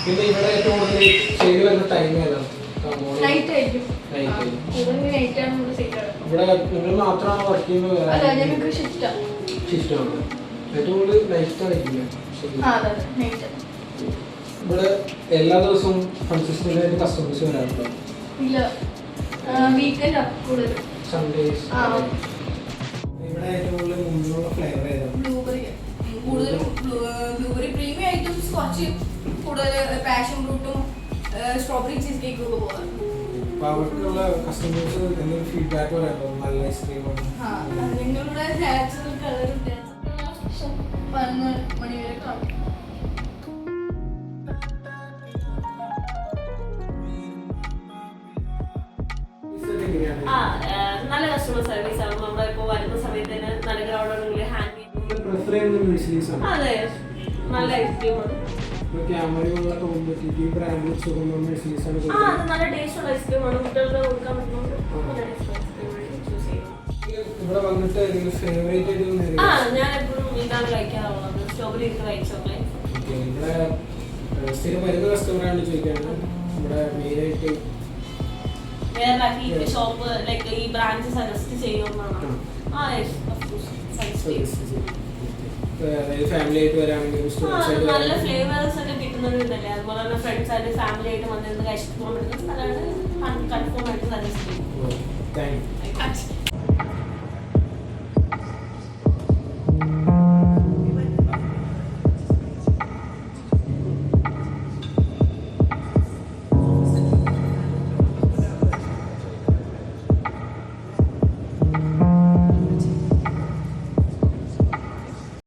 പിന്നെ ഇവിടെ ഏറ്റവും കൂടുതൽ സെയിൽ വരുന്ന ടൈം ഏതാണ്? ഇവിടെ നിങ്ങൾ മാത്രമാണ് വർക്ക് ചെയ്യുന്നത്? ഷിഫ്റ്റാണ് ഏറ്റവും കൂടുതൽ നൈറ്റ് ആയിരിക്കില്ല. ഇവിടെ എല്ലാ ദിവസവും കൺസിസ്റ്റന്റ് ആയിട്ട് കസ്റ്റമേഴ്സ് വരാറുണ്ടോ? സൺഡേസ്. ഇവിടെ ഏറ്റവും കൂടുതൽ മുന്നിലുള്ള ഫ്ലേവർ ഏതാണ്? ബ്ലൂബെറി പ്രീമിയം ഐറ്റംസ് കുറച്ച് കൂടുതൽ പാഷൻ ഫ്രൂട്ടും സ്ട്രോബെറി ചീസ് കേക്കും ഒക്കെ പോകാം. അവർക്കുള്ള കസ്റ്റമേഴ്സ് എന്തെങ്കിലും ഫീഡ്ബാക്ക് പറയാമോ? നല്ല ഐസ്ക്രീമാണ് നിങ്ങളുടെ നാച്ചുറൽ കളർ 11 മണി വരെ കാണും. നല്ല കസ്റ്റമർ സർവീസ് ആണ്. നമ്മളിപ്പോ വരുന്ന സമയത്ത് നല്ല ഗ്രൗണ്ടുണ്ടെങ്കിൽ ഹാൻഡ് അതെ നല്ല ഐസ്ക്രീമാണ്. നല്ല ടേസ്റ്റ് ഉള്ള ഐസ്ക്രീമാണ്. കുട്ടികൾക്ക് കൊടുക്കാൻ പറ്റുന്നുണ്ട്. ഞാൻ എപ്പോഴും ഇതാണ് കഴിക്കാറുള്ളത്. സ്ട്രോബെറി ഇട്ട് കഴിച്ചോളെ. വേറെ ഹീറ്റ് ഷോപ്പ് ലൈക്ക് ഈ ബ്രാഞ്ച് സജസ്റ്റ് ചെയ്യുന്നതാണ്. നല്ല ഫ്ലേവേഴ്സ് ഒക്കെ കിട്ടുന്നത് ഇതല്ലേ. അതുപോലെ തന്നെ ഫ്രണ്ട്സ് ആയിട്ട് ഫാമിലി ആയിട്ട് വന്നിരുന്ന് കഴിച്ചിട്ട് പോകാൻ പറ്റുന്നത് നല്ലതാണ്. കൺഫേം ആയിട്ട് സജസ്റ്റ് ചെയ്യും.